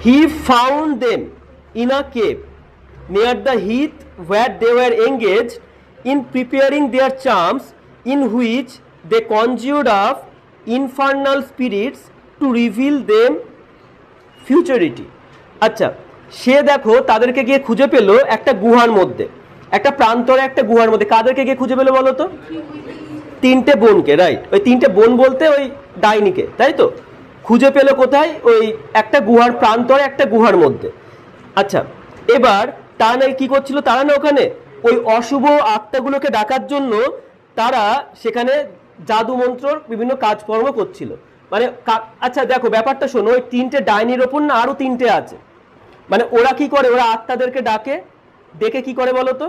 He found them in a cave near the heath where they were engaged in preparing their charms, in which they conjured up infernal spirits to reveal them futurity. আচ্ছা, সে দেখো তাদেরকে গিয়ে খুঁজে পেল একটা গুহার মধ্যে, একটা প্রান্তরে একটা গুহার মধ্যে। কাদেরকে গিয়ে খুঁজে পেলো বলো তো? তিনটে বোনকে, রাইট। ওই তিনটে বোন বলতে ওই ডাইনিকে, তাই তো? খুঁজে পেলো কোথায়? ওই একটা গুহার প্রান্তরে একটা গুহার মধ্যে। আচ্ছা, এবার তারা না কি করছিল? তারা না ওখানে ওই অশুভ আত্মাগুলোকে ডাকার জন্য তারা সেখানে জাদু মন্ত্র বিভিন্ন কাজকর্ম করছিল। মানে আচ্ছা দেখো ব্যাপারটা শোনো, ওই তিনটে ডাইনির ওপর না আরো তিনটে আছে। মানে ওরা কি করে? ওরা আত্মাদেরকে ডাকে, ডেকে কি করে বলো তো?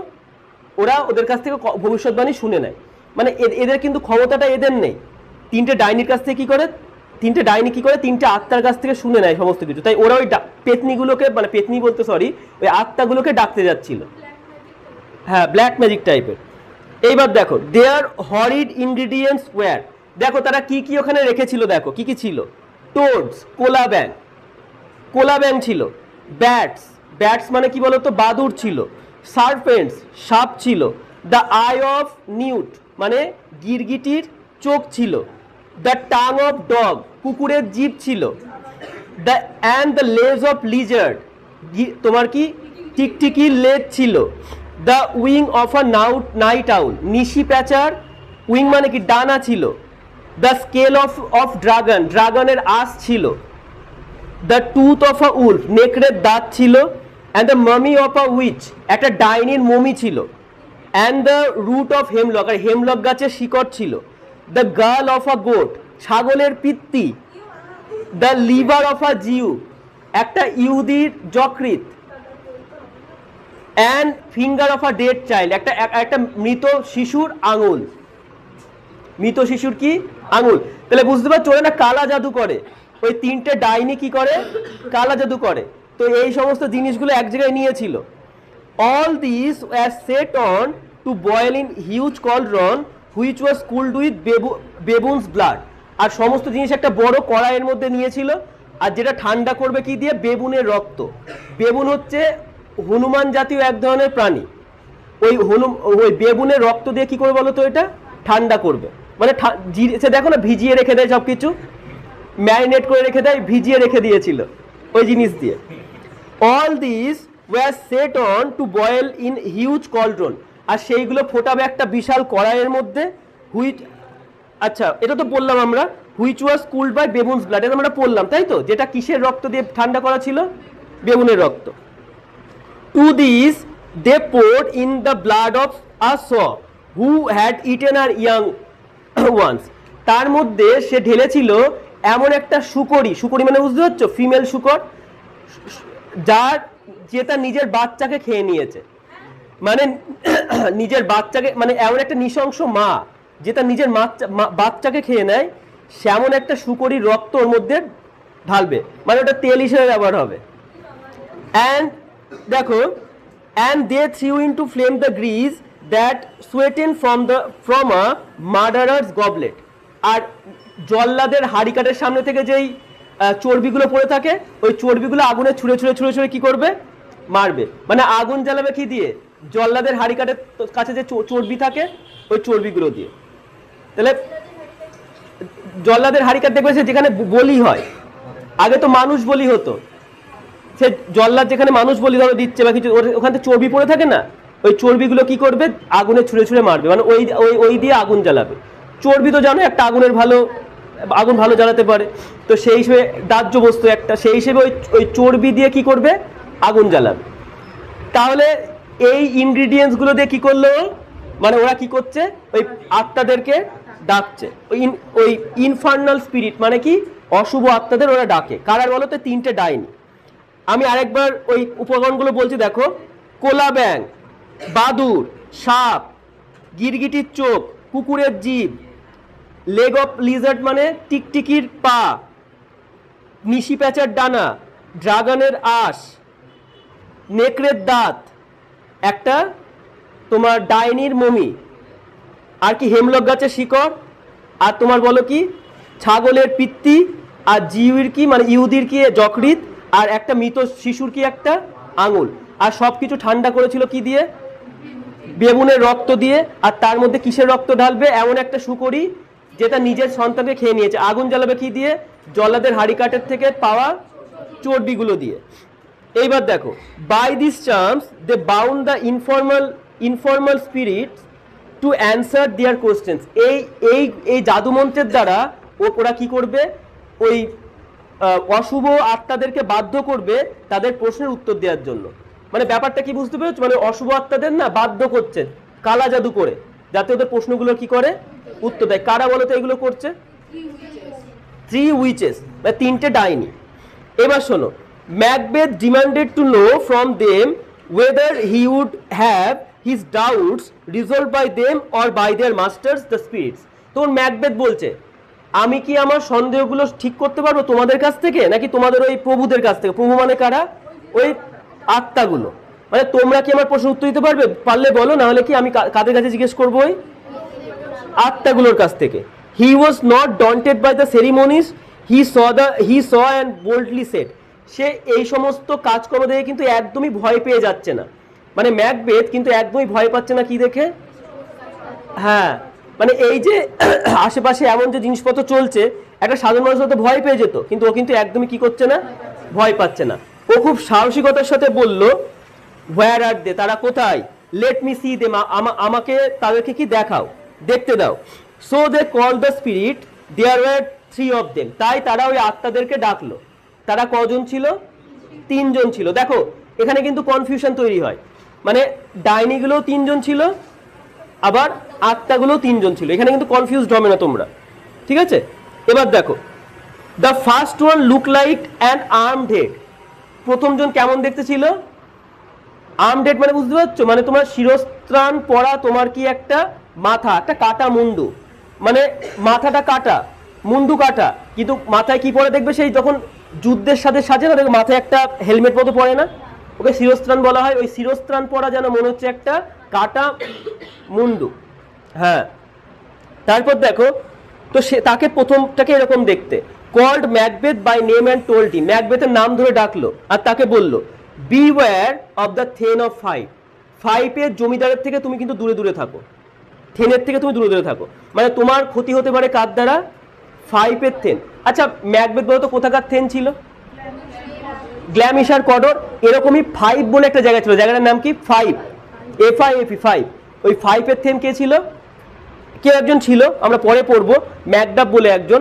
ওরা ওদের কাছ থেকে ভবিষ্যৎবাণী শুনে নেয়। মানে এদের কিন্তু ক্ষমতাটা এদের নেই। তিনটে ডাইনির কাছ থেকে কি করে? তিনটে ডাইনি কি করে? তিনটে আত্মার কাছ থেকে শুনে নেয় সমস্ত কিছু। তাই ওরা ওই পেতনিগুলোকে, মানে পেতনি বলতে সরি, ওই আত্মাগুলোকে ডাকতে যাচ্ছিল। হ্যাঁ, ব্ল্যাক ম্যাজিক টাইপের। এইবার দেখো, দেয়ার হরিড ইনগ্রিডিয়েন্টস ওয়্যার, দেখো তারা কি কি ওখানে রেখেছিল, দেখো কি কি ছিল। টোডস, কোলা ব্যাং ছিল। ব্যাটস, ব্যাটস মানে কি বলতো? বাদুড় ছিল। সার্পেন্টস, সাপ ছিল। দ্য আই অফ নিউট মানে গিরগিটির চোখ ছিল। দ্য টাং অফ ডগ, কুকুরের জিভ ছিল। The and the leg of lizard, তোমার কি টিকটিকির লেজ ছিল। The wing of a night owl, নিশি প্যাঁচার উইং মানে কি ডানা ছিল। দ্য স্কেল অফ ড্রাগন, ড্রাগনের আঁশ ছিল। The tooth of a wolf, নেকড়ের দাঁত ছিল। And the mummy of a witch, একটা ডাইনির মমি ছিল। And the root of hemlock, আর হেমলক গাছের শিকড় ছিল। The gall of a goat, ছাগলের পিত্তি। The liver of a Jew, একটা ইহুদির যকৃৎ। And finger of a dead child, একটা মৃত শিশুর আঙুল। মৃত শিশুর কি? আঙুল। তাহলে বুঝতে পারছো ওরা না কালা জাদু করে। ওই তিনটে ডাইনি কি করে? কালা জাদু করে। তো এই সমস্ত জিনিসগুলো এক জায়গায় নিয়েছিল। All this were set on to boil in huge cauldron which was cooled with baboon's blood. আর সমস্ত জিনিস একটা বড় কড়াইয়ের মধ্যে নিয়েছিল, আর যেটা ঠান্ডা করবে কি দিয়ে? বেবুনের রক্ত। বেবুন হচ্ছে হনুমান জাতীয় এক ধরনের প্রাণী। ওই বেবুনের রক্ত দিয়ে কি করবে বলো তো? এটা ঠান্ডা করবে। মানে সে দেখো না ভিজিয়ে রেখে দেয়, সব কিছু ম্যারিনেট করে রেখে দেয়, ভিজিয়ে রেখে দিয়েছিল ওই জিনিস দিয়ে। All this were set on to boil in huge cauldron, আর সেইগুলো ফোটাবে একটা বিশাল কড়াইয়ের মধ্যে। আচ্ছা এটা তো বললাম আমরা, which was cooled by baboon's blood, এটা আমরা পড়লাম তাই তো? যেটা কিসের রক্ত দিয়ে ঠান্ডা করা ছিল? বেবুনের রক্ত। To this they poured in the blood of a sow who had eaten her young ones, তার মধ্যে সে ঢেলেছিল এমন একটা শুকরি, শুকরি মানে বুঝতে পারছো? ফিমেল শুকর, যেটা নিজের বাচ্চাকে খেয়ে নিয়েছে। মানে নিজের বাচ্চাকে, মানে এমন একটা নৃশংস মা যেটা নিজের বাচ্চাকে খেয়ে নেয়, সেমন একটা শুকরির রক্ত ওর মধ্যে ঢালবে, মানে ওটা তেল হিসেবে ব্যবহার হবে। অ্যান্ড দেখো, and they threw into flame the grease that sweaten from a murderer's goblet, আর জল্লাদের হাড়িকাটের সামনে থেকে যেই চর্বিগুলো পড়ে থাকে, ওই চর্বিগুলো আগুনে ছুঁড়ে ছুঁড়ে ছুঁড়ে ছুঁড়ে কি করবে? মারবে। মানে আগুন জ্বালাবে কি দিয়ে? জল্লাদের হাড়িকাটের কাছে যে চর্বি থাকে ওই চর্বিগুলো দিয়ে। তাহলে জল্লাদের হাড়িকাট দেখবে সে যেখানে বলি হয়, আগে তো মানুষ বলি হতো, সে জল্লাদ যেখানে মানুষ বলি ধরো দিচ্ছে বা কিছু, ওখান থেকে চর্বি পড়ে থাকে না, ওই চর্বিগুলো কি করবে? আগুনে ছুঁড়ে ছুঁড়ে মারবে। মানে ওই দিয়ে আগুন জ্বালাবে। চর্বি তো জানো একটা আগুন ভালো জ্বালাতে পারে, তো সেই হিসেবে দাহ্য বস্তু একটা, সেই হিসেবে ওই চর্বি দিয়ে কি করবে? আগুন জ্বালাবে। তাহলে এই ইনগ্রিডিয়েন্টসগুলো দিয়ে কি করলো? মানে ওরা কি করছে? ওই আত্মাদেরকে ডাকছে। ওই ইনফার্নাল স্পিরিট মানে কি? অশুভ আত্মাদের ওরা ডাকে। কারা বলো তো? তিনটে ডাইনি। আমি আরেকবার ওই উপকরণগুলো বলছি দেখো। কোলা ব্যাং, বাদুর, সাপ, গিরগিটির চোখ, কুকুরের জিভ, লেগ অফ লিজার্ড মানে টিকটিকির পা, নিশি প্যাঁচার ডানা, ড্রাগনের আঁশ, নেকড়ের দাঁত, একটা তোমার ডাইনির মমি, আর কি হেমলক গাছের শিকড়, আর তোমার বলো কি ছাগলের পিত্তি, আর জিউর কি মানে ইহুদির কি যকৃৎ, আর একটা মৃত শিশুর কি একটা আঙুল, আর সবকিছু ঠান্ডা করেছিল কি দিয়ে? বেবুনের রক্ত দিয়ে। আর তার মধ্যে কিসের রক্ত ঢালবে? এমন একটা শুকরি যেটা নিজের সন্তানকে খেয়ে নিয়েছে। আগুন জ্বালাবে কি দিয়ে? জল্লাদের হাড়ি কাঠের থেকে পাওয়া চর্বিগুলো দিয়ে। এইবার দেখো, by this charms they bound the informal spirits to answer their questions. এই জাদু মন্ত্রের দ্বারা ওরা কি করবে? ওই অশুভ আত্মাদেরকে বাধ্য করবে তাদের প্রশ্নের উত্তর দেওয়ার জন্য। মানে ব্যাপারটা কি বুঝতে পেরেছো? মানে অশুভ আত্মাদের না বাধ্য করছে কালা জাদু করে, যাতে ওদের প্রশ্নগুলো কি করে? উত্তর দেয়। কারা বলো তো এগুলো করছে? 3 উইচেস, মানে 3টে ডাইনি। এবার শোনো, Macbeth demanded to know from them whether he would have his doubts resolved by them or by their masters the spirits. তো ম্যাকবেথ বলছে, আমি কি আমার সন্দেহগুলো ঠিক করতে পারবো তোমাদের কাছ থেকে, নাকি তোমাদের ওই প্রভুদের কাছ থেকে? প্রভু মানে কারা? ওই আত্মাগুলো। মানে তোমরা কি আমার প্রশ্ন উত্তর দিতে পারবে? পারলে বলো, না হলে কি আমি কাদের কাছে জিজ্ঞেস করবো? ওই আত্মাগুলোর কাছ থেকে। He was not daunted by the ceremonies, he saw and boldly said. সে এই সমস্ত কাজকর্ম দেখে কিন্তু একদমই ভয় পেয়ে যাচ্ছে না। মানে ম্যাকবেথ কিন্তু একদমই ভয় পাচ্ছে না কি দেখে? হ্যাঁ, মানে এই যে আশেপাশে এমন যে জিনিসপত্র চলছে, একটা সাধারণ মানুষ হয়তো ভয় পেয়ে যেত, কিন্তু ও কিন্তু একদমই কি করছে না? ভয় পাচ্ছে না। ও খুব সাহসিকতার সাথে বলল, হোয়ার আর দে? তারা কোথায়? লেট মি সি দেম, আমাকে তাদেরকে কি দেখাও, দেখতে দাও। So they call the spirit, there were 3 of them. তাই তারা ওই আত্মাদেরকে ডাকলো। তারা কজন ছিল? 3 জন ছিল। দেখো এখানে কিন্তু কনফিউশন তৈরি হয়, মানে ডাইনিগুলো 3 জন ছিল, আবার আত্মাগুলো 3 জন ছিল। এখানে কিন্তু কনফিউজড হবে না তোমরা, ঠিক আছে? এবার দেখো, the first one look like an armed head. প্রথম জন কেমন দেখতে ছিল? আর্মড হেড মানে বুঝতে পারছো? মানে তোমার শিরস্ত্রাণ পরা, তোমার কি একটা মাথা, একটা কাটা মুন্ডু, মানে মাথাটা কাটা, মুন্ডু কাটা, কিন্তু মাথায় কি পরে দেখবে? সেই যখন যুদ্ধের সাথে সাজে না, দেখবে মাথায় একটা হেলমেট মতো পরে না, ওকে শিরস্ত্রাণ বলা হয়। ওই শিরস্ত্রাণ পরা যেন মনে হচ্ছে একটা কাটা মুন্ডু। হ্যাঁ, তারপর দেখো তো সে তাকে প্রথমটাকে এরকম দেখতে। Called Macbeth by name and told him. ম্যাকবেথের নাম ধরে ডাকলো আর তাকে বলল, beware of the thane of 5। 5-এর জমিদারের থেকে তুমি কিন্তু দূরে দূরে থাকো, থেনের থেকে তুমি দূরে দূরে থাকো। মানে তোমার ক্ষতি হতে পারে কার দ্বারা? 5-এর থেন। আচ্ছা ম্যাকবেথ বলতো কোথাকার থেন ছিল? গ্ল্যামিশার কডর। এরকমই 5 বলে একটা জায়গা ছিল, জায়গাটার নাম কি? 5, FIFE 5। ওই 5-এর থেন কে ছিল? কে একজন ছিল, আমরা পরে পড়বো, ম্যাকডাফ বলে একজন।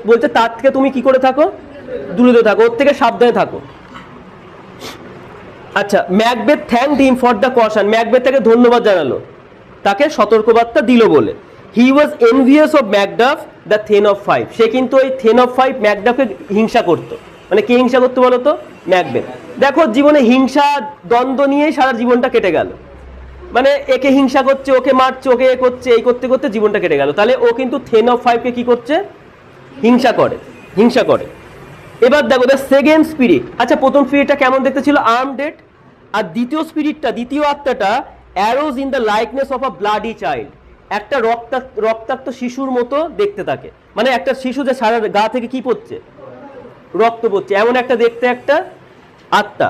বলছে তার থেকে তুমি কি করে থাকো? দূরে দূরে থাকো, ওর থেকে সাবধানে থাকো। আচ্ছা, Macbeth thanked him for the caution. Macbeth তাকে ধন্যবাদ জানালো, তাকে সতর্কবার্তা দিল বলে। He was envious of Macduff the thane of 5। সে কিন্তু ওই থেন অফ 5 ম্যাকডাফকে হিংসা করতো। মানে কে হিংসা করতো বলো তো? ম্যাকবেথ। দেখো জীবনে হিংসা দ্বন্দ্ব নিয়েই সারা জীবনটা কেটে গেল। মানে একে হিংসা করছে, ওকে মারছে, ওকে এ করছে, এই করতে করতে জীবনটা কেটে গেল। তাহলে ও কিন্তু থেন অফ 5কে কি করছে? হিংসা করে, হিংসা করে। এবার দেখো দ্য সেকেন্ড স্পিরিট। আচ্ছা প্রথম স্পিরিটটা কেমন দেখতে ছিল? Armed head. আর দ্বিতীয় স্পিরিটটা, দ্বিতীয় আত্মাটা, arose in the likeness of a bloody child. একটা রক্তাক্ত শিশুর মতো দেখতে থাকে। মানে একটা শিশু যে সারা গা থেকে কি পড়ছে? রক্ত পড়ছে, এমন একটা দেখতে একটা আত্মা।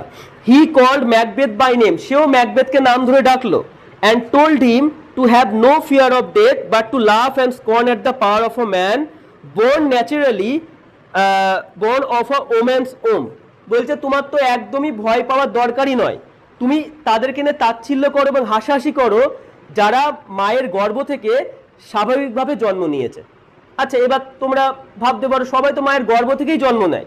He called Macbeth by name. সেও ম্যাকবেথকে নাম ধরে ডাকলো। And told him to have no fear of death but to laugh and scorn at the power of a man born naturally, born of a woman's womb. বলছে তোমার তো একদমই ভয় পাওয়ার দরকারই নয়, তুমি তাদেরকে নিয়ে তাচ্ছিল্য করো এবং হাসাহাসি করো যারা মায়ের গর্ভ থেকে স্বাভাবিকভাবে জন্ম নিয়েছে। আচ্ছা এবার তোমরা ভাবতে পারো সবাই তো মায়ের গর্ভ থেকেই জন্ম নেয়,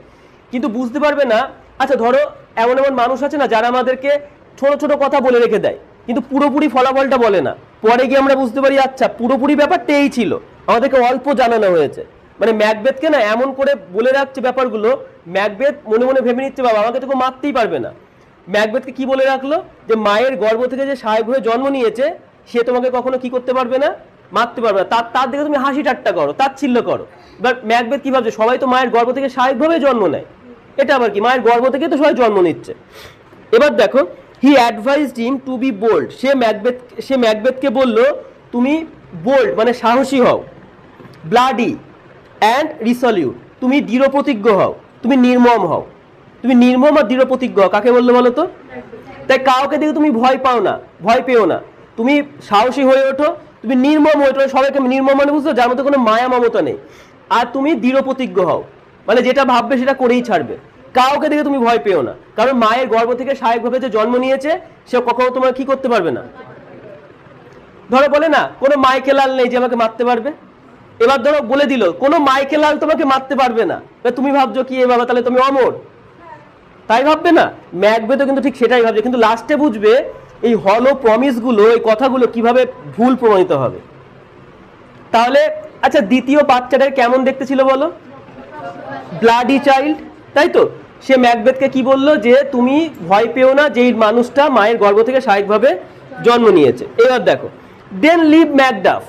কিন্তু বুঝতে পারবে না। আচ্ছা ধরো এমন এমন মানুষ আছে না যারা আমাদেরকে ছোট ছোট কথা বলে রেখে দেয়, কিন্তু পুরোপুরি ফলাফলটা বলে না। পরে গিয়ে আমরা বুঝতে পারি আচ্ছা পুরোপুরি ব্যাপারটা এই ছিল, আমাদেরকে অল্প জানানো হয়েছে। মানে ম্যাকবেথকে না এমন করে বলে রাখছে ব্যাপারগুলো, ম্যাকবেথ মনে মনে ভেবে নিচ্ছে বাবা আমাকে তো কেউ মারতেই পারবে না। ম্যাকবেথকে কি বলে রাখলো? যে মায়ের গর্ভ থেকে যে স্বাভাবিকভাবে জন্ম নিয়েছে সে তোমাকে কখনো কি করতে পারবে না? মারতে পারবে না। তার দিকে তুমি হাসি ঠাট্টা করো, তাচ্ছিল্য করো। এবার ম্যাকবেথ কি ভাবছে? সবাই তো মায়ের গর্ভ থেকে স্বাভাবিকভাবে জন্ম নেয়, এটা আবার কি? মায়ের গর্ভ থেকে তো সবাই জন্ম নিচ্ছে। এবার দেখো, he advised him to be bold. সে ম্যাকবেথকে বলল তুমি বোল্ড মানে সাহসী হও, ব্লাডি অ্যান্ড রিসলিউট, তুমি দৃঢ় প্রতিজ্ঞ হও, তুমি নির্মম হও। তুমি নির্মম আর দৃঢ় প্রতিজ্ঞ কাকে বললো বলো তো? তাই কাউকে দেখে তুমি ভয় পাও না, ভয় পেও না, তুমি সাহসী হয়ে ওঠো, তুমি নির্মম হয়ে ওঠো। সবাইকে নির্মম মানে বুঝছো, যার মধ্যে কোনো মায়া মমতা নেই। আর তুমি দৃঢ় প্রতিজ্ঞ হও, মানে যেটা ভাববে সেটা করেই ছাড়বে। কাউকে দেখে তুমি ভয় পেও না, কারণ মায়ের গর্ভ থেকে স্বাভাবিকভাবে যে জন্ম নিয়েছে সে কখনো তোমার কি করতে পারবে না। ধরো বলে না কোনো মাইকেলাল নেই যে আমাকে মারতে পারবে, এবার ধরো বলে দিল কোনো মাইকেলাল তোমাকে মারতে পারবে না, তুমি ভাবছো কি এ বাবা তাহলে তুমি অমর, তাই ভাববে না? ম্যাকবেথও কিন্তু ঠিক সেটাই ভাবছে, কিন্তু লাস্টে বুঝবে এই হলো প্রমিসগুলো, এই কথাগুলো কিভাবে ভুল প্রমাণিত হবে। তাহলে আচ্ছা, দ্বিতীয় বাচ্চাটার কেমন দেখতে ছিল বলো? ব্লাডি চাইল্ড, তাই তো? সে ম্যাকবেথকে কি বললো যে তুমি ভয় পেও না, যে এই মানুষটা মায়ের গর্ভ থেকে স্বাভাবিকভাবে জন্ম নিয়েছে। এবার দেখো, then live Macduff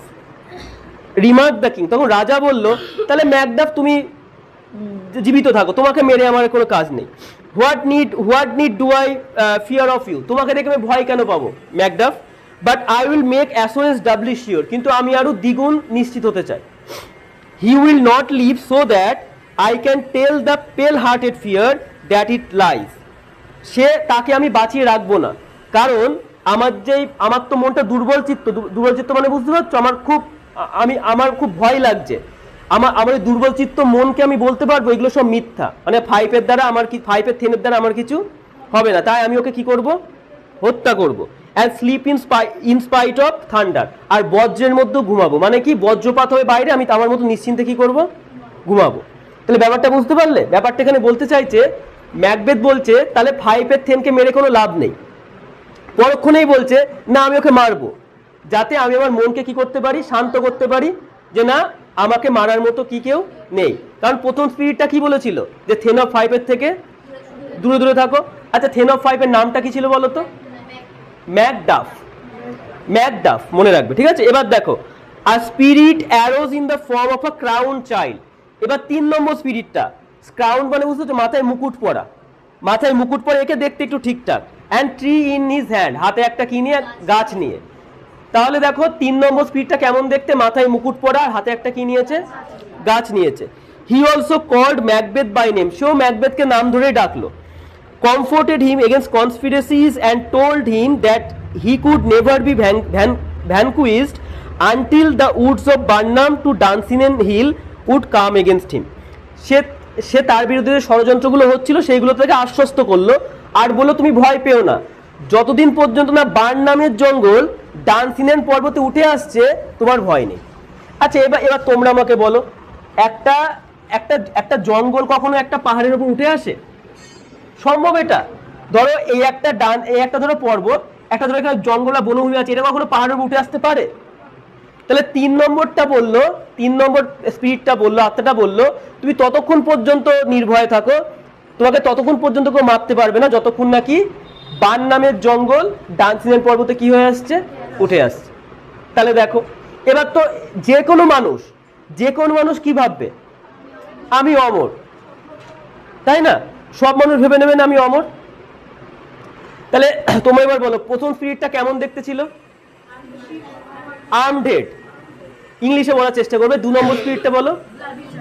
remark the king. তখন রাজা বলল তাহলে ম্যাকডাফ তুমি জীবিত থাকো, তোমাকে মেরে আমার কোনো কাজ নেই। What need do I fear of you, তোমাকে দেখে আমি ভয় কেন পাবো Macduff, but I will make assurance doubly sure, কিন্তু আমি আরো দ্বিগুণ নিশ্চিত হতে চাই। He will not live so that I can tell the pale hearted fear that it lies, সে তাকে আমি বাঁচিয়ে রাখবো না, কারণ আমার তো মনটা দুর্বল চিত্ত মানে বুঝতে পারছো, আমার খুব ভয় লাগছে, আমার দুর্বল চিত্ত মনকে আমি বলতে পারবো এগুলো সব মিথ্যা, মানে ফাইভের থেনের দ্বারা আমার কিছু হবে না, তাই আমি ওকে কি করব, হত্যা করব। And sleep in spite of thunder, আর বজ্রের মধ্যেও ঘুমাবো, মানে কি বজ্রপাত হয়ে বাইরে আমি আমার মতো নিশ্চিন্তে কি করব, ঘুমাবো। তাহলে ব্যাপারটা বুঝতে পারলে? ব্যাপারটা এখানে বলতে চাইছে, ম্যাকবেথ বলছে তাহলে ফাইভের থেনকে মেরে কোনো লাভ নেই, পরক্ষণেই বলছে না আমি ওকে মারবো, যাতে আমি আমার মনকে কি করতে পারি, শান্ত করতে পারি, যে না আমাকে মারার মতো কি কেউ নেই। কারণ প্রথম স্পিরিটটা কি বলেছিল, যে থেন অফ ফাইভের থেকে দূরে দূরে থাকো। আচ্ছা, থেন অফ ফাইভের নামটা কি ছিল বলো তো? ম্যাকডাফ, মনে রাখবে, ঠিক আছে? এবার দেখো, আ spirit arose in the form of a crown child. এবার 3 নম্বর স্পিরিটটা, ক্রাউন মানে বুঝতে তো মাথায় মুকুট পরা, একে দেখতে একটু ঠিকঠাক। And tree in his hand, হাতে একটা কি নিয়ে, গাছ নিয়ে। তাহলে দেখো 3 নম্বর স্পিরিটটা কেমন দেখতে, মাথায় মুকুট পরা, হাতে একটা কি নিয়েছে, গাছ নিয়েছে। He also called Macbeth by name, সেও ম্যাকবেথকে নাম ধরে ডাকলো। Comforted him against conspiracies and told him that he could never be vanquished until the woods of Birnam to Dunsinane hill would come against him. সে তার বিরুদ্ধে যে ষড়যন্ত্রগুলো হচ্ছিল সেইগুলো থেকে আশ্বস্ত করলো, আর বললো তুমি ভয় পেও না, যতদিন পর্যন্ত না বার্নামের জঙ্গল ডান্সিনেন পর্বতে উঠে আসছে তোমার ভয় নেই। আচ্ছা, এবার তোমরা আমাকে বলো, একটা জঙ্গল কখনো একটা পাহাড়ের উপর উঠে আসে? সম্ভব এটা? ধরো এই একটা ধরো পর্বত, একটা ধরো এখানে জঙ্গল আর বনভূমি আছে, এটা কখনো পাহাড়ের উপর উঠে আসতে পারে? তাহলে 3 নম্বরটা বললো, 3 নম্বর স্পিরিটটা বললো, আত্মাটা বললো তুমি ততক্ষণ পর্যন্ত নির্ভয়ে থাকো, তোমাকে ততক্ষণ পর্যন্ত কেউ মারতে পারবে না যতক্ষণ নাকি বার্নামের জঙ্গল ডান্সিনেন পর্বতে কি হয়ে আসছে, উঠে আসছে। তাহলে দেখো, এবার তো যে কোনো মানুষ কি ভাববে, আমি অমর, তাই না? সব মানুষ ভেবে নেবেন আমি অমর। তাহলে তোমরা এবার বলো প্রথম স্পিরিটটা কেমন দেখতে ছিল? আর্মড হেড, ইংলিশে বলার চেষ্টা করবে। 2 নম্বর স্পিরিটটা বলো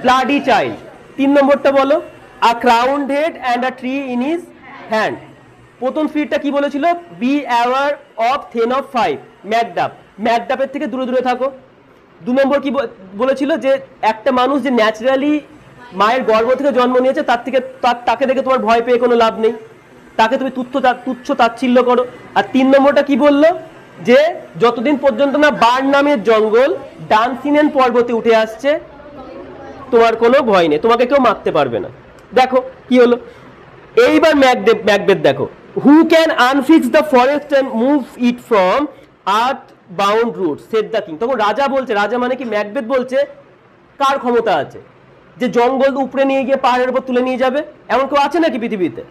ব্লাডি চাইল্ড। 3 নম্বরটা বলো a crowned head and a tree in his hand. প্রথম স্পিরিটটা কি বলেছিল? Be aware of thane of five, ম্যাকডাফের থেকে দূরে দূরে থাকো। 2 নম্বর কি বলেছিল? যে একটা মানুষ যে ন্যাচারালি মায়ের গর্ভ থেকে জন্ম নিয়েছে তাকে দেখে তোমার ভয় পেয়ে কোনো লাভ নেই, তাকে তুমি তুচ্ছ তাচ্ছিল্য করো। আর 3 নম্বরটা কি বললো? যে যতদিন পর্যন্ত না বার্নামের জঙ্গল ডান্সিনেন পর্বতে উঠে আসছে তোমার কোনো ভয় নেই, তোমাকে কেউ মারতে পারবে না। দেখো কি হলো এইবার ম্যাকবেথ দেখো, who can unfix the forest and move it from earth bound root said the king. তখন রাজা বলছে, রাজা মানে কি ম্যাকবেথ বলছে কার ক্ষমতা আছে যে জঙ্গল উপরে নিয়ে গিয়ে পাহাড়ের উপর তুলে নিয়ে যাবে? এমন কেউ আছে নাকি পৃথিবীতে?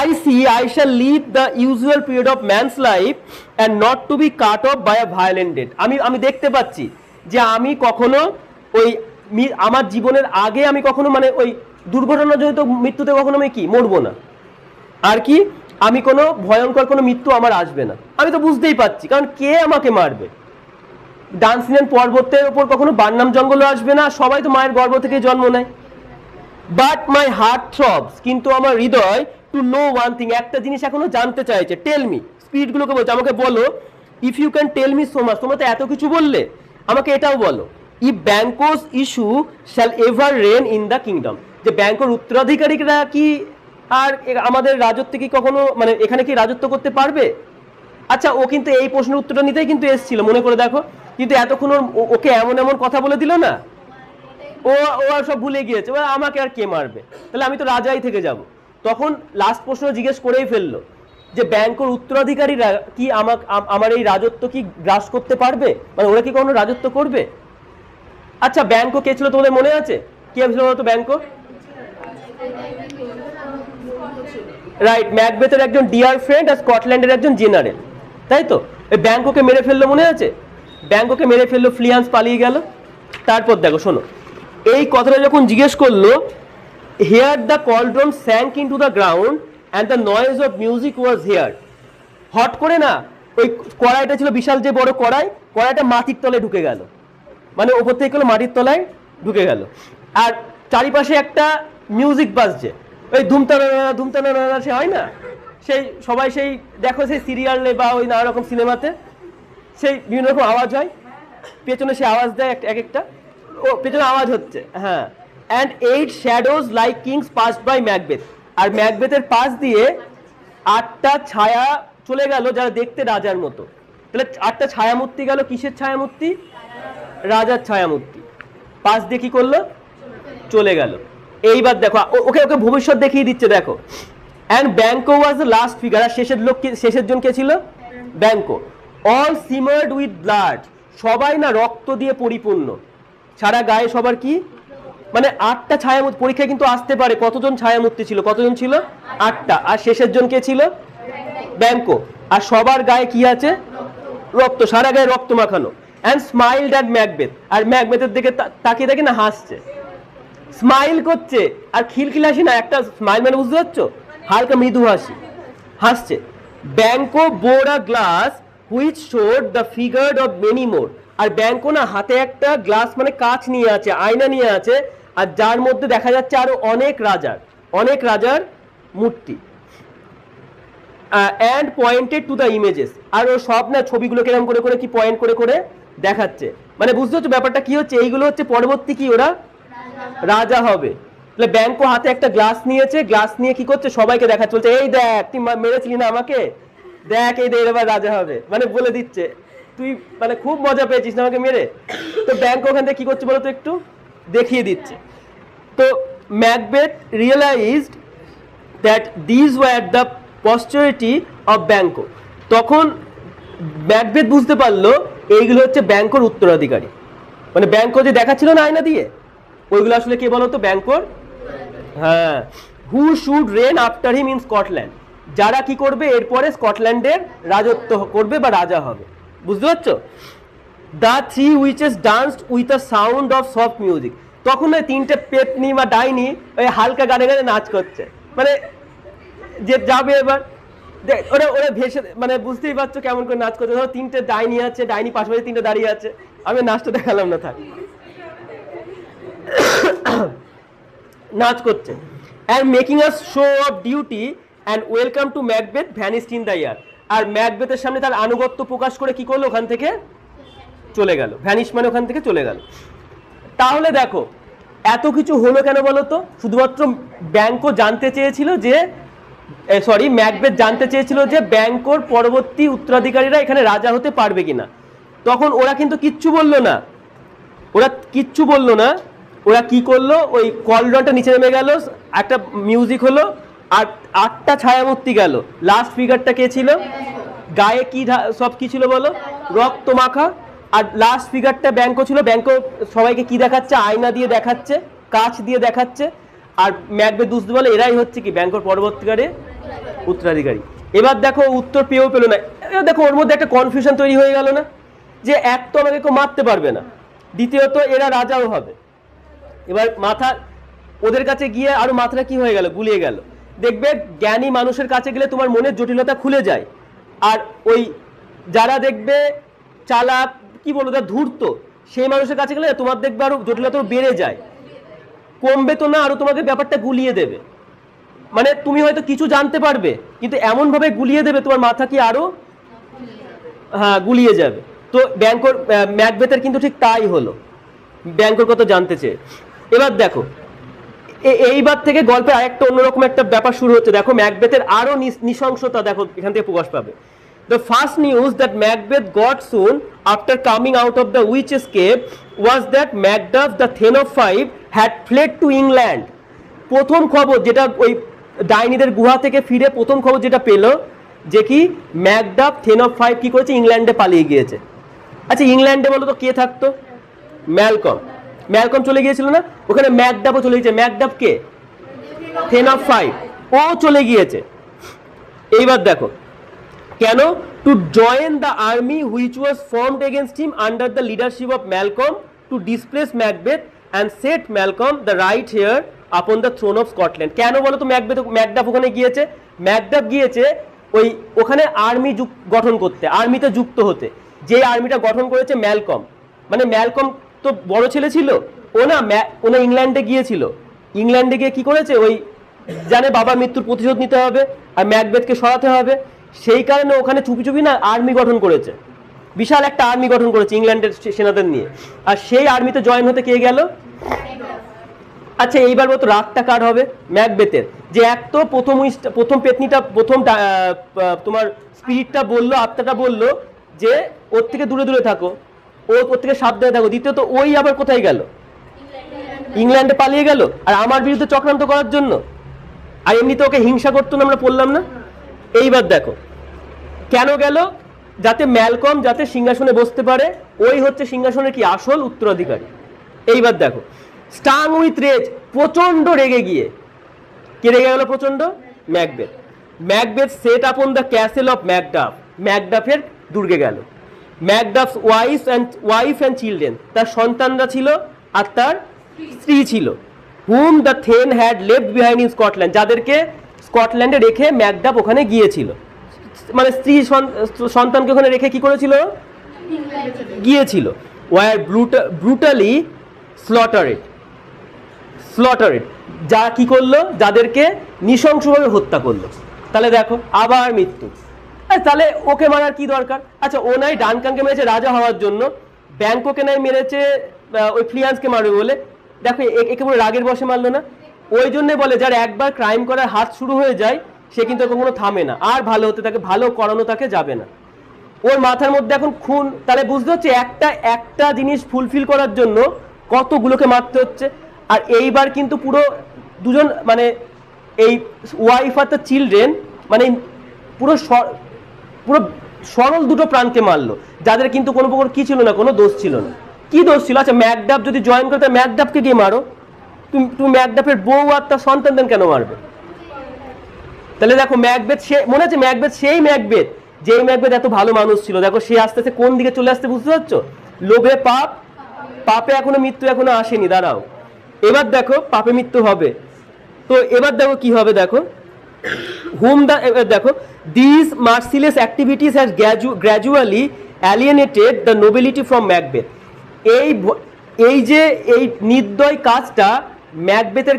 I shall lead the usual period of man's life and not to be cut off by a violent death. আমি দেখতে পাচ্ছি যে আমি কখনো ওই আমার জীবনের আগে আমি কখনো মানে ওই দুর্ঘটনাজনিত মৃত্যুতে কখনো আমি কি মরবো না, আর কি আমি কোনো ভয়ঙ্কর কোনো মৃত্যু আমার আসবে না। আমি তো বুঝতেই পারছি, কারণ কে আমাকে মারবে? ডান্সিনেন পর্বতের উপর কখনো বার্নাম জঙ্গলও আসবে না, সবাই তো মায়ের গর্ভ থেকে জন্ম নেয়। বাট মাই হার্ট থ্রবস, কিন্তু আমার হৃদয় টু নো ওয়ান থিং, একটা জিনিস এখনো জানতে চাইছে। টেল মি, স্পিরিটগুলোকে বলছে আমাকে বলো, if you can tell me so much, তোমরা তো এত কিছু বললে, আমাকে এটাও বলো, if Banquo's issue shall ever reign in the kingdom, যে ব্যাংকোর উত্তরাধিকারীরা কি আর আমাদের রাজত্বে কি কখনো, মানে এখানে কি রাজত্ব করতে পারবে? আচ্ছা, ও কিন্তু এই প্রশ্নের উত্তরটা নিতেই কিন্তু এসেছিল, মনে করে দেখো, কিন্তু এতক্ষণ ওকে এমন এমন কথা বলে দিল না, ও ও আর সব ভুলে গিয়েছে, আমাকে আর কে মারবে, তাহলে আমি তো রাজাই থেকে যাব। তখন লাস্ট প্রশ্ন জিজ্ঞেস করেই ফেললো যে ব্যাংকের উত্তরাধিকারীরা কি আমার এই রাজত্ব কি গ্রাস করতে পারবে, মানে ওরা কি কখনো রাজত্ব করবে? আচ্ছা, ব্যাংকো কে ছিল তোমাদের মনে আছে? কে ছিল বলতো ব্যাংকো? রাইট, ম্যাকবেথের একজন ডিয়ার ফ্রেন্ড আর স্কটল্যান্ডের একজন জেনারেল, তাই তো? ব্যাংকোকে মেরে ফেললো, মনে আছে? ব্যাংকোকে মেরে ফেললো, ফ্লিয়ান্স পালিয়ে গেল। তারপর দেখো, শোনো, এই কথাটা যখন জিজ্ঞেস করলো, here the কলড্রন sank into the ground and the noise of music was here, hot করে না ওই কড়াইটা ছিল বিশাল যে বড় কড়াইটা মাটির তলে ঢুকে গেল, মানে ওপর থেকে মাটির তলায় ঢুকে গেল, আর চারিপাশে একটা মিউজিক বাজছে, ওই ধুমতানা ধুমতানা সে হয় না, সেই সবাই সেই দেখো সেই সিরিয়ালে বা ওই নানা রকম সিনেমাতে সেই বিভিন্ন রকম আওয়াজ হয়, পেছনে সে আওয়াজ দেয় এক একটা, ও পেছনে আওয়াজ হচ্ছে, হ্যাঁ। And 8 shadows like kings passed by Macbeth, আর ম্যাকবেথের পাশ দিয়ে 8টা ছায়া চলে গেল যারা দেখতে রাজার মতো। তাহলে 8টা ছায়ামূর্তি গেল, কিসের ছায়ামূর্তি? রাজার ছায়ামূর্তি। পাশ দিয়ে কি করলো? চলে গেল। এইবার দেখো, ওকে ওকে ভবিষ্যৎ দেখিয়ে দিচ্ছে, দেখো। And Banquo was the last figure, আর শেষের জন কে ছিল? Banquo. All smeared with blood, সবাই না রক্ত দিয়ে পরিপূর্ণ, সারা গায়ে সবার কি, মানে 8টা ছায়ামূর্তি, পরীক্ষায় কিন্তু আসতে পারে কতজন ছায়ামূর্তি ছিল, কতজন ছিল? 8টা। আর শেষের জন কে ছিল? ব্যাংকো। আর সবার গায়ে কি আছে? রক্ত, সারা গায়ে রক্ত মাখানো। অ্যান্ড স্মাইলড অ্যাট ম্যাকবেথ, আর ম্যাকবেথের দিকে তাকিয়ে দেখে না হাসছে, স্মাইল করছে, আর খিলখিল হাসি না, একটা স্মাইল মানে বুঝতে পারছো, হালকা মৃদু হাসি, হাসছে। Banquo bore a glass which showed the figure of many more, আর ব্যাংকো না হাতে একটা গ্লাস মানে কাঁচ নিয়ে আছে, আয়না নিয়ে আছে, আর যার মধ্যে দেখা যাচ্ছে আরো অনেক রাজার মূর্তি। And pointed to the images, আর ও সব না ছবিগুলো কিরকম করে করে কি পয়েন্ট করে করে দেখাচ্ছে, মানে বুঝতে হচ্ছে ব্যাপারটা কি হচ্ছে, এইগুলো হচ্ছে পরবর্তী কি ওরা রাজা হবে। তাহলে ব্যাংকো হাতে একটা গ্লাস নিয়েছে, গ্লাস নিয়ে কি করছে, সবাইকে দেখাচ্ছে, বলছে এই দেখ তুই মেরেছিলি না আমাকে, দেখ এই দেখ এবার রাজা হবে, মানে বলে দিচ্ছে তুই মানে খুব মজা পেয়েছিস না আমাকে মেরে। তো ব্যাংকো ওখান থেকে কি করছে বলতো, একটু দেখিয়ে দিচ্ছে। তো Macbeth realised that this were the posterity of Banquo, তখন ম্যাকবেথ বুঝতে পারলো এইগুলো হচ্ছে ব্যাংকোর উত্তরাধিকারী, মানে ব্যাংকো যে দেখাচ্ছিল না আয়না দিয়ে, ওইগুলো আসলে কে বলতো? ব্যাংকোর, হ্যাঁ। Who should reign after him in Scotland, যারা কি করবে এরপরে স্কটল্যান্ডের রাজত্ব করবে বা রাজা হবে, বুঝতে পারছো? The three witches danced with a sound of soft music, তখন ওই 3টে পেতনি বা ডাইনি ওই হালকা গানে গানে নাচ করছে, মানে যে যাবে এবার ওরা ওরা ভেসে, মানে বুঝতেই পারছো কেমন করে নাচ করছে। ধরো 3টে ডাইনি আছে, ডাইনি পাশাপাশি 3টে দাঁড়িয়ে আছে, আমি নাচটা দেখালাম না, থাক, নাচ করছে। And making a show of duty and welcome to Macbeth vanished in the air, আর ম্যাকবেথের সামনে তার আনুগত্য প্রকাশ করে কি করলো, ওখান থেকে চলে গেল, ভ্যানিশ মানে ওখান থেকে চলে গেল। তাহলে দেখো এত কিছু হলো কেন বলো তো? শুধুমাত্র ব্যাংকো জানতে চেয়েছিল যে, সরি, ম্যাকবেথ জানতে চেয়েছিল যে ব্যাংকোর পরবর্তী উত্তরাধিকারীরা এখানে রাজা হতে পারবে কিনা। তখন ওরা কিন্তু কিচ্ছু বললো না, ওরা কি করলো, ওই কলডনটা নিচে নেমে গেল, একটা মিউজিক হলো, আর 8টা ছায়ামূর্তি গেল। লাস্ট ফিগারটা কে ছিল? গায়ে কি সব কি ছিল বলো? রক্ত মাখা। আর লাস্ট ফিগারটা ব্যাংকো ছিল, ব্যাংকো সবাইকে কি দেখাচ্ছে? আয়না দিয়ে দেখাচ্ছে, কাঁচ দিয়ে দেখাচ্ছে। আর ম্যাকবেথ বুঝতে বলে এরাই হচ্ছে কি ব্যাংকোর পরবর্তীকালে উত্তরাধিকারী। এবার দেখো উত্তর পেয়েও পেলো না, এবার দেখো ওর মধ্যে একটা কনফিউশন তৈরি হয়ে গেল না, যে এক তো আমাকে কেউ মারতে পারবে না, দ্বিতীয়ত এরা রাজাও হবে। এবার মাথা ওদের কাছে গিয়ে আরো মাথাটা কি হয়ে গেল, গুলিয়ে গেল। দেখবে জ্ঞানী মানুষের কাছে গেলে তোমার মনের জটিলতা খুলে যায়, আর ওই যারা দেখবে চালাক, কি বলবো, ধূর্ত, সেই মানুষের কাছে গেলে তোমার দেখবে আরো জটিলতা বেড়ে যায়। কমবে তো না, আরো তোমাকে ব্যাপারটা গুলিয়ে দেবে। মানে তুমি হয়তো কিছু জানতে পারবে, কিন্তু এমন ভাবে গুলিয়ে দেবে তোমার মাথা কি আরো হ্যাঁ গুলিয়ে যাবে। তো ম্যাকবেথের কিন্তু ঠিক তাই হলো, ব্যাংকর কত জানতে চেয়ে। এবার দেখো এইবার থেকে গল্পে আরেকটা অন্যরকম একটা ব্যাপার শুরু হচ্ছে। দেখো ম্যাকবেথের আরো নৃশংসতা দেখো এখান থেকে প্রকাশ পাবে। The first news that Macbeth got soon after coming out of the witch's cave was that Macduff, the Thane of Five, had fled to England. প্রথম খবর যেটা ওই ডাইনিদের গুহা থেকে ফিরে প্রথম খবর যেটা পেল যে কি ম্যাকডাফ থেন অফ ফাইভ কি করেছে, ইংল্যান্ডে পালিয়ে গিয়েছে। আচ্ছা ইংল্যান্ডে বলো তো কে থাকতো? ম্যালকম। ম্যালকম চলে গিয়েছিল না, ওখানে ম্যাকডাফও চলে গিয়েছে। ম্যাকডাফ কে? থেন অফ ফাইভ, ও চলে গিয়েছে। এইবার দেখো কেন, to join the army which was formed against him under the leadership of Malcolm to displace Macbeth and set Malcolm the right heir upon the throne of Scotland. কেন বলো তো Macduff ওখানে গিয়েছে? ম্যাকডাফ গিয়েছে ওই ওখানে আর্মি গঠন করতে, আর্মিতে যুক্ত হতে। যে আর্মিটা গঠন করেছে ম্যালকম, মানে ম্যালকম তো বড় ছেলে ছিল, ও না ইংল্যান্ডে গিয়েছিল। ইংল্যান্ডে গিয়ে কি করেছে, ওই জানে বাবার মৃত্যুর প্রতিশোধ নিতে হবে আর ম্যাকবেথকে সরাতে হবে, সেই কারণে ওখানে চুপি চুপি না আর্মি গঠন করেছে, বিশাল একটা আর্মি গঠন করেছে ইংল্যান্ডের সেনাদের নিয়ে। আর সেই আর্মিতে জয়েন হতে কে গেল? আচ্ছা এইবার বলতো রাতটা কার হবে? ম্যাকবেথের। যে এক তো প্রথম পেতনিটা প্রথম তোমার স্পিরিটটা বললো, আত্মাটা বললো যে ওর থেকে দূরে দূরে থাকো, ওর থেকে সাবধানে থাকো। দ্বিতীয়ত ওই আবার কোথায় গেল? ইংল্যান্ডে পালিয়ে গেল, আর আমার বিরুদ্ধে চক্রান্ত করার জন্য। আর এমনিতে ওকে হিংসা করতো না, আমরা পড়লাম না। এইবার দেখো কেন গেল, যাতে ম্যালকম যাতে সিংহাসনে বসতে পারে, ওই হচ্ছে সিংহাসনের কি আসল উত্তরাধিকারী। এইবার দেখো স্টাং উইথ রেজ, প্রচন্ড রেগে গিয়ে, কে রেগে গেল প্রচন্ড? Macbeth. Macbeth set upon the castle of Macduff, ম্যাকডাফের দুর্গে গেল। ম্যাকডাফস ওয়াইফ অ্যান্ড চিলড্রেন, তার সন্তানরা ছিল আর তার স্ত্রী ছিল। Whom the thane had left behind in Scotland, যাদেরকে স্কটল্যান্ডে রেখে ম্যাকডাফ ওখানে গিয়েছিল। মানে স্ত্রী সন্তানকে ওখানে রেখে কি করেছিল? গিয়েছিল। ওয়ার ব্রুটালি স্লটারেড, যা কি করলো, যাদেরকে নৃশংসভাবে হত্যা করলো। তাহলে দেখো আবার মৃত্যু, তাহলে ওকে মারার কি দরকার? আচ্ছা ও নাই ডানকানকে মেরেছে রাজা হওয়ার জন্য, ব্যাংককে নাই মেরেছে ওই ফ্লিয়ান্সকে মারবে বলে। দেখো একে পুরো রাগের বশে মারলো না। ওই জন্যে বলে যার একবার ক্রাইম করার হাত শুরু হয়ে যায় সে কিন্তু কখনো থামে না, আর ভালো হতে থাকে, ভালো করানো তাকে যাবে না। ওর মাথার মধ্যে এখন খুন, তাহলে বুঝতে হচ্ছে একটা জিনিস ফুলফিল করার জন্য কতগুলোকে মারতে হচ্ছে। আর এইবার কিন্তু পুরো দুজন মানে এই ওয়াইফ আর তার চিলড্রেন, মানে পুরো সরল দুটো প্রাণকে মারলো, যাদের কিন্তু কোনো প্রকার কি ছিল না, কোনো দোষ ছিল না। কি দোষ ছিল? আচ্ছা ম্যাকডাফ যদি জয়েন করতে, ম্যাকডাফকে গিয়ে মারো, তুমি ম্যাকডাফের বউ আর তার সন্তানদের কেন মারবে? তাহলে দেখো ম্যাকবেথ, সে মনে আছে ম্যাকবেথ সেই ম্যাকবেথ, যেই ম্যাকবেথ এত ভালো মানুষ ছিল, দেখো সে আস্তে আস্তে কোন দিকে চলে আসতে, বুঝতে পারছো? লোভে পাপ, পাপে এখনো মৃত্যু এখনো আসেনি, দাঁড়াও। এবার দেখো পাপে মৃত্যু হবে। তো এবার দেখো কি হবে, দেখো দেখো this merciless activities has gradually alienated the nobility from Macbeth. এই যে এই নির্দয় কাজটা ম্যাকবেথের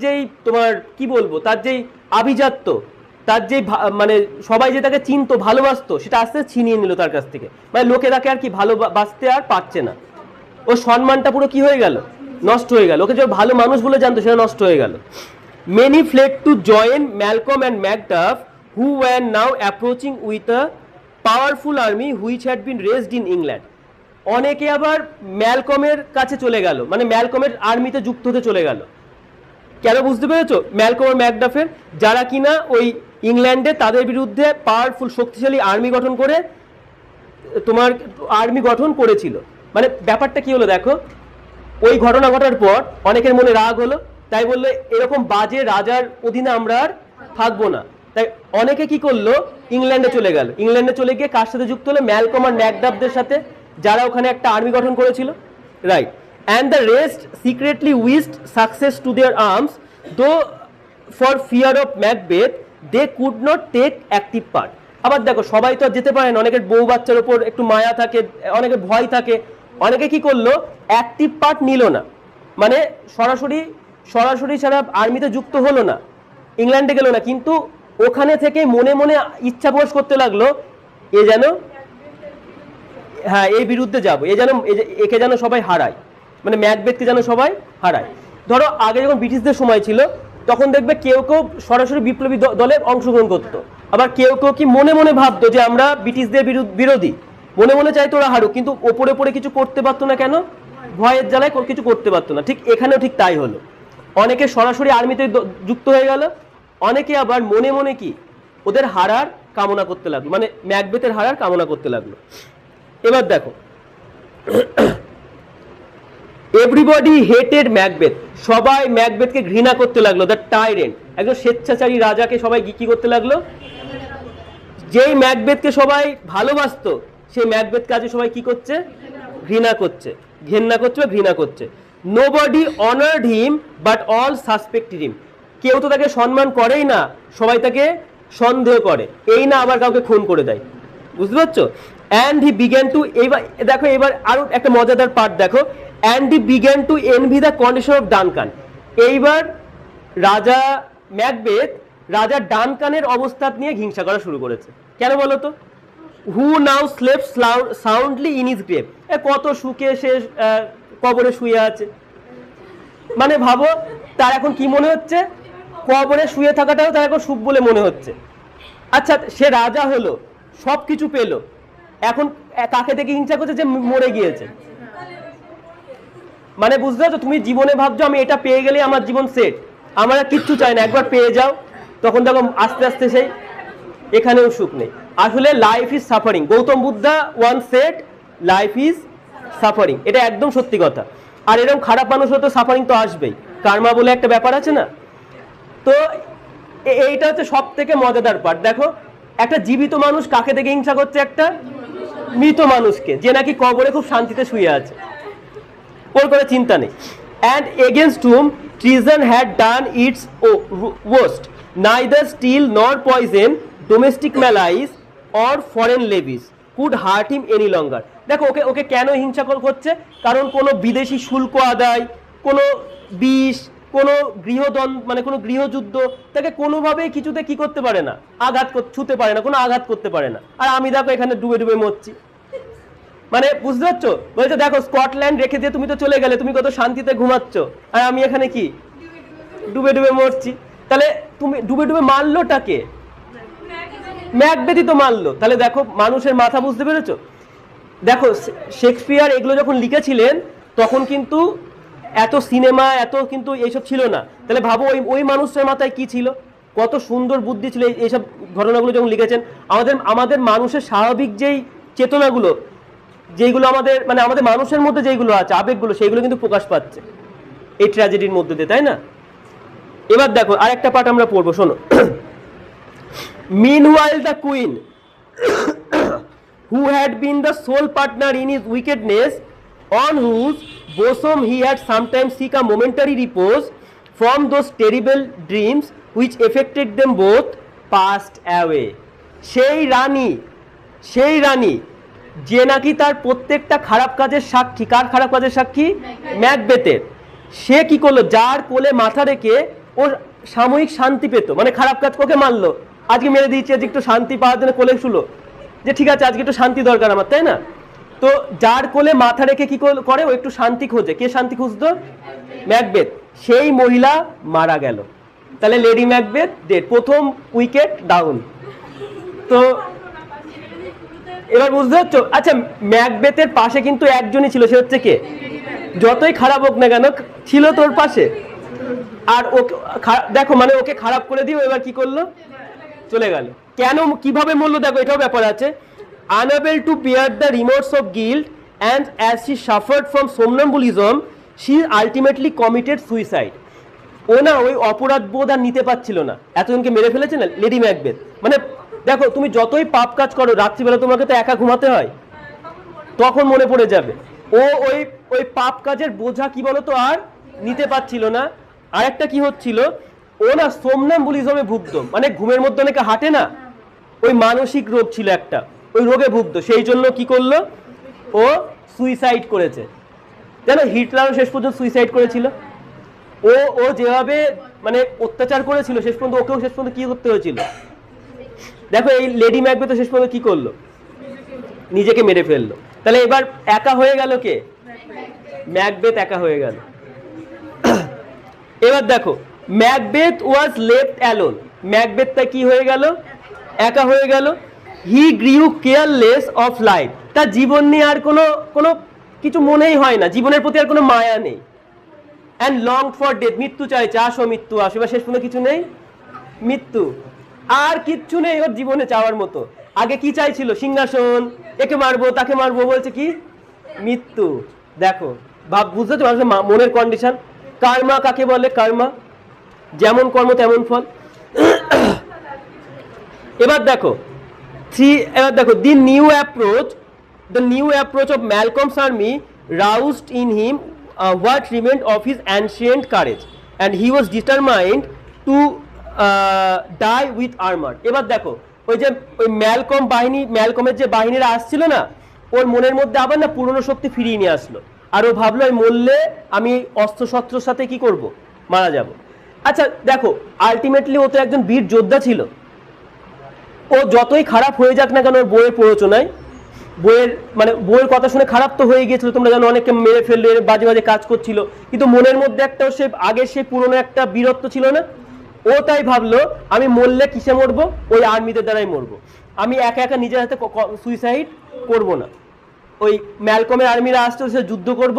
যেই তোমার কি বলবো, তার যেই আভিজাত্য, তার যেই মানে সবাই যে তাকে চিনতো ভালোবাসতো, সেটা আস্তে আস্তে ছিনিয়ে নিল তার কাছ থেকে। মানে লোকে তাকে আর কি ভালোবাসতে আর পারছে না, ওর সম্মানটা পুরো কি হয়ে গেল, নষ্ট হয়ে গেল। ওকে যে ভালো মানুষ বলে জানতো সেটা নষ্ট হয়ে গেল। Many fled to join Malcolm and Macduff who were now approaching with a powerful army which had been raised in England. অনেকে আবার ম্যালকমের কাছে চলে গেল, মানে ম্যালকমের আর্মিতে যুক্ত হতে চলে গেল। কেন বুঝতে পেরেছো? ম্যালকম আর ম্যাকডাফের যারা কিনা ওই ইংল্যান্ডে তাদের বিরুদ্ধে পাওয়ারফুল শক্তিশালী আর্মি গঠন করে তোমার আর্মি গঠন করেছিল। মানে ব্যাপারটা কি হলো দেখো, ওই ঘটনা ঘটার পর অনেকের মনে রাগ হলো, তাই বললো এরকম বাজে রাজার অধীনে আমরা আর থাকবো না। তাই অনেকে কি করলো, ইংল্যান্ডে চলে গেল। ইংল্যান্ডে চলে গিয়ে কার সাথে যুক্ত হলো? ম্যালকম আর ম্যাকডাফদের সাথে, যারা ওখানে একটা আর্মি গঠন করেছিল, right. And the rest secretly wished success to their arms, though for fear of Macbeth they could not take active part. আবার দেখো সবাই তো আর যেতে পারে না, অনেকের বউ বাচ্চার উপর একটু মায়া থাকে, অনেকের ভয় থাকে, অনেকে কি করলো, অ্যাক্টিভ পার্ট নিল না, মানে সরাসরি সরাসরি সারা আর্মিতে যুক্ত হলো না, ইংল্যান্ডে গেল না, কিন্তু ওখানে থেকে মনে মনে ইচ্ছা প্রকাশ করতে লাগলো এ যেন, হ্যাঁ এই বিরুদ্ধে যাবো, এ যেন একে যেন সবাই হারায়, মানে ম্যাকবেথকে যেন সবাই হারায়। ধরো আগে যখন ব্রিটিশদের সময় ছিল তখন দেখবে কেউ কেউ সরাসরি বিপ্লবী দলে অংশগ্রহণ করতো, আবার কেউ কেউ কি মনে মনে ভাবতো যে আমরা ব্রিটিশদের বিরোধী, মনে মনে চাইতো ওরা হারুক, কিন্তু ওপরে ওপরে কিছু করতে পারতো না। কেন? ভয়ের জ্বালায় কিছু করতে পারতো না। ঠিক এখানেও ঠিক তাই হলো, অনেকে সরাসরি আর্মিতে যুক্ত হয়ে গেল, অনেকে আবার মনে মনে কি ওদের হারার কামনা করতে লাগলো, মানে ম্যাকবেথের হারার কামনা করতে লাগলো। এবার দেখো, এভরিবডি হেটেড ম্যাকবেথ, সবাই ম্যাকবেথকে ঘৃণা করতে লাগলো, দ্য টাইরেন্ট, একজন স্বেচ্ছাচারী রাজাকে সবাই কি করতে লাগলো, যেই ম্যাকবেথকে সবাই ভালোবাসতো সেই ম্যাকবেথকে আজ সবাই কি করছে, ঘৃণা করছে, ঘেন্না করছে বা ঘৃণা করছে। Nobody honoured him but all suspected him, কেউ তো তাকে সম্মান করেই না, সবাই তাকে সন্দেহ করে, এই না আবার কাউকে খুন করে দেয়, বুঝতে পারছো? অ্যান্ড হি বিগ্যান টু, এইবার দেখো এবার আরো একটা মজাদার পার্ট দেখো, and he began to envy the condition of Duncan. এইবার রাজা ম্যাকবেথ রাজা ডানকানের অবস্থা নিয়ে হিংসা করা শুরু করেছে। কেন বলো তো? হু নাও স্লেপ সাউন্ডলি ইন হিজ গ্রেভ, কত সুখে সে কবরে শুয়ে আছে, মানে ভাবো তার এখন কি মনে হচ্ছে, কবরে শুয়ে থাকাটাও তার এখন সুখ বলে মনে হচ্ছে। আচ্ছা সে রাজা হলো, সব কিছু পেলো, এখন কাকে দেখে হিংসা করছে, যে মরে গিয়েছে। মানে বুঝতে পারছো, তুমি জীবনে ভাবছো আমি এটা পেয়ে গেলে আমার জীবন সেট, আমার আর কিচ্ছু চাই না, একবার পেয়ে যাও, তখন দেখো আস্তে আস্তে সেই এখানেও সুখ নেই। আসলে life is suffering, Gautam Buddha once said life is suffering, এটা একদম সত্যি কথা। আর এরকম খারাপ মানুষ হলে তো সাফারিং তো আসবেই, কার্মা বলে একটা ব্যাপার আছে না। তো এইটা হচ্ছে সব থেকে মজাদার পার্ট। দেখো একটা জীবিত মানুষ কাকে দেখে হিংসা করছে, একটা মৃত মানুষকে, যে নাকি কবরে খুব শান্তিতে শুয়ে আছে, ওর করে চিন্তা নেই। And against whom treason had done its worst, neither steel nor poison, domestic malice or foreign levies could hurt him any longer. দেখো ওকে ওকে কেন হিংসা করছে, কারণ কোনো বিদেশি শুল্ক আদায়, কোনো বিষ, কোনো গৃহদ্বন্দ্ব, মানে কোনো গৃহযুদ্ধ তাকে কোনোভাবেই কিছুতে কি করতে পারে না, ছুতে পারে না, কোনো আঘাত করতে পারে না। আর আমি দেখো এখানে ডুবে ডুবে মরছি, মানে বুঝতে পারছো? বলছে দেখো স্কটল্যান্ড রেখে দিয়ে তুমি তো চলে গেলে, তুমি কত শান্তিতে ঘুমাচ্ছ, আর আমি এখানে কি ডুবে ডুবে মরছি। তাহলে তুমি ডুবে ডুবে মারলোটাকে, ম্যাকবেথই তো মারলো। তাহলে দেখো মানুষের মাথা, বুঝতে পেরেছো? দেখো শেক্সপিয়ার এগুলো যখন লিখেছিলেন তখন কিন্তু এত সিনেমা, এত কিন্তু এইসব ছিল না। তাহলে ভাবো ওই মানুষের মাথায় কি ছিল, কত সুন্দর বুদ্ধি ছিল এইসব ঘটনাগুলো যখন লিখেছেন। আমাদের মানুষের স্বাভাবিক যেই চেতনাগুলো, যেইগুলো আমাদের মানে আমাদের মানুষের মধ্যে যেইগুলো আছে আবেগগুলো, সেইগুলো কিন্তু প্রকাশ পাচ্ছে এই ট্র্যাজেডির মধ্যে দিয়ে, তাই না? এবার দেখো আরেকটা পার্ট আমরা পড়বো, শোনো। Meanwhile the queen, who had been the sole partner in his wickedness, on whose bosom he had sometimes seek a momentary repose from those terrible dreams which affected them both, passed away. সেই রানী যে নাকি তার প্রত্যেকটা খারাপ কাজের সাক্ষী, কার খারাপ কাজের সাক্ষী? ম্যাকবেথের। সে কি করলো, যার কোলে মাথা রেখে ওর সাময়িক শান্তি পেত, মানে খারাপ কাজ ওকে মারলো, আজকে মেরে দিয়েছে, আজকে একটু শান্তি পাওয়ার জন্য কোলে শুলো, যে ঠিক আছে আজকে একটু শান্তি দরকার আমার, তাই না? তো যার কোলে মাথা রেখে কি করে, ও একটু শান্তি খোঁজে। কে শান্তি খুঁজতো? ম্যাকবেথ। সেই মহিলা মারা গেল। তাহলে লেডি ম্যাকবেথ ডেড, প্রথম উইকেট ডাউন। তো এবার বুঝতে পারছো? আচ্ছা ম্যাকবেথের পাশে কিন্তু একজনই ছিল, সে হচ্ছে কে? যতই খারাপ হোক না কেন ছিল তোর পাশে। আর ওকে দেখো, মানে ওকে খারাপ করে দিয়ে এবার কি করলো, চলে গেল। কেন, কিভাবে মরলো দেখো, এটাও ব্যাপার আছে। unable to bear the remorse of guilt and as she suffered from somnambulism she ultimately committed suicide. ও না ওই অপরাধ বোধ আর নিতে পারছিল না, এতজনকে মেরে ফেলেছে না লেডি ম্যাকবেথ। মানে দেখো তুমি যতই পাপ কাজ করো, রাত্রিবেলা তোমাকে তো একা ঘুমাতে হয়, তখন মনে পড়ে যাবে। ও ওই পাপ কাজের বোঝা কি বলতো আর নিতে পারছিল না। আর একটা কি হচ্ছিল, ও না সোমনাম্বুলিজমে ভুগত, মানে ঘুমের মধ্যে অনেকে হাঁটে না, ওই মানসিক রোগ ছিল একটা, ওই রোগে ভুগত। সেই জন্য কি করলো, ও সুইসাইড করেছে। জানো হিটলারও শেষ পর্যন্ত সুইসাইড করেছিল। ও ও যেভাবে মানে অত্যাচার করেছিল শেষ পর্যন্ত ওকেও শেষ পর্যন্ত কি করতে হয়েছিল। দেখো এই লেডি ম্যাকবেথ শেষ পর্যন্ত কি করলো, নিজেকে মেরে ফেললো। তাহলে এবার একা হয়ে গেল কে, ম্যাকবেথ একা হয়ে গেল। এবার দেখো Macbeth was left alone, Macbeth তা কি হয়ে গেল, একা হয়ে গেল। হি গ্রিউ কেয়ারলেস অফ লাইফ, তার জীবন নিয়ে আর কোনো কোনো কিছু মনেই হয় না, জীবনের প্রতি আর কোনো মায়া নেই। অ্যান্ড লং ফর ডেথ, মৃত্যু চাইছে, আসো মৃত্যু আসো। এবার শেষ পর্যন্ত কিছু নেই, মৃত্যু, আর কিচ্ছু নেই ওর জীবনে চাওয়ার মতো। আগে কি চাইছিল, সিংহাসন, একে মারবো তাকে মারবো, বলছে কি মৃত্যু। দেখো ভাব, বুঝতে তো পারছো মনের কন্ডিশন। কার্মা কাকে বলে, কার্মা যেমন কর্ম তেমন ফল। এবার দেখো the new approach of Malcolm's army roused in him what remained of his ancient courage, and he was determined to die with armor. এবার দেখো ওই যে ওই ম্যালকমের যে বাহিনীরা আসছিল না, ওর মনের মধ্যে আবার না পুরনো শক্তি ফিরিয়ে নিয়ে আসলো। আর ও ভাবলো এই মরলে আমি অস্ত্র শস্ত্রের সাথে কি করব, মারা যাব। আচ্ছা দেখো আলটিমেটলি ও তো একজন বীর যোদ্ধা ছিল। ও যতই খারাপ হয়ে যাক না কেন, ওর বইয়ের প্ররোচনায়, বইয়ের কথা শুনে খারাপ তো হয়ে গিয়েছিল, তোমরা জানো অনেককে মেরে ফেললো, বাজে বাজে কাজ করছিল, কিন্তু মনের মধ্যে একটা সে আগের সে পুরনো একটা বীরত্ব ছিল না। ও তাই ভাবলো আমি মরলে কিসে মরবো, ওই আর্মিদের দ্বারাই মরবো, আমি একা একা নিজের হাতে সুইসাইড করব না। ওই ম্যালকমের আর্মিরা আসছে, সে যুদ্ধ করব,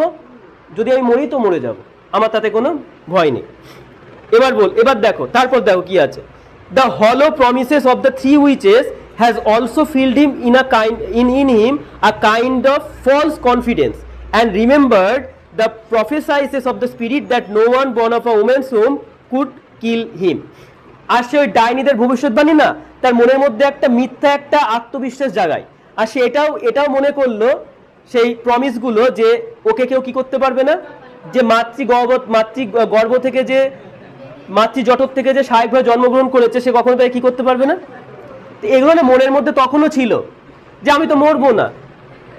যদি আমি মরি তো মরে যাব, আমার তাতে কোনো ভয় নেই। এবার দেখো তারপর দেখো কি আছে। The hollow promises of the three witches has also filled him in him a kind of false confidence, and remembered the prophecies of the spirit that no one born of a woman's womb could kill him. আর সে ওই ডাইনিদের ভবিষ্যৎবাণী না, তার মনের মধ্যে একটা মিথ্যা একটা আত্মবিশ্বাস জাগায়। আর সে এটাও মনে করলো সেই প্রমিসগুলো যে ওকে কেউ কি করতে পারবে না, যে মাতৃগর্ভ থেকে যে মাতৃজঠর থেকে যে স্বাভাবিকভাবে জন্মগ্রহণ করেছে সে কখনো তাই কি করতে পারবে না। এগুলো না মনের মধ্যে তখনও ছিল যে আমি তো মরবো না।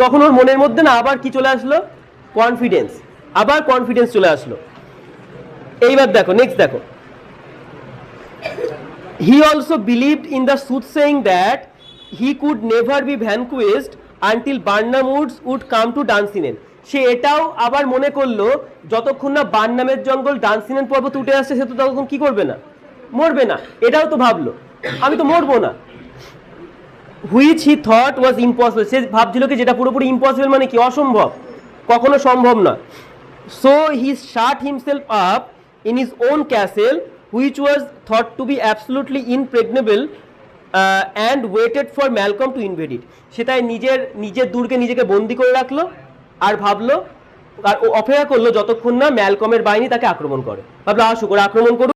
তখন ওর মনের মধ্যে না আবার কি চলে আসলো, কনফিডেন্স, আবার কনফিডেন্স চলে আসলো। এইবার দেখো নেক্সট দেখো, he also believed in the soothsaying that he could never be vanquished until Birnam wood come to Dunsinane. সে এটাও আবার মনে করলো যতক্ষণ না বার্নামের জঙ্গল ডান্সিনেন পর্বত উঠে আসছে সে তো তখন কি করবে না, মরবে না। এটাও তো ভাবলো আমি তো মরবো না। Which he thought was impossible, সে ভাবছিল কি যেটা পুরোপুরি ইম্পসিবল মানে কি, অসম্ভব, কখনো সম্ভব না। So he shut himself up in his own castle which was thought to be absolutely impregnable and waited for Malcolm to invade it. সে তাই নিজের দুর্গে নিজেকে বন্দি করে রাখলো আর ভাবলো, আর ও অপেক্ষা করলো যতক্ষণ না ম্যালকমের বাহিনী তাকে আক্রমণ করে। ভাবলো আসুক, ওরা আক্রমণ করুক,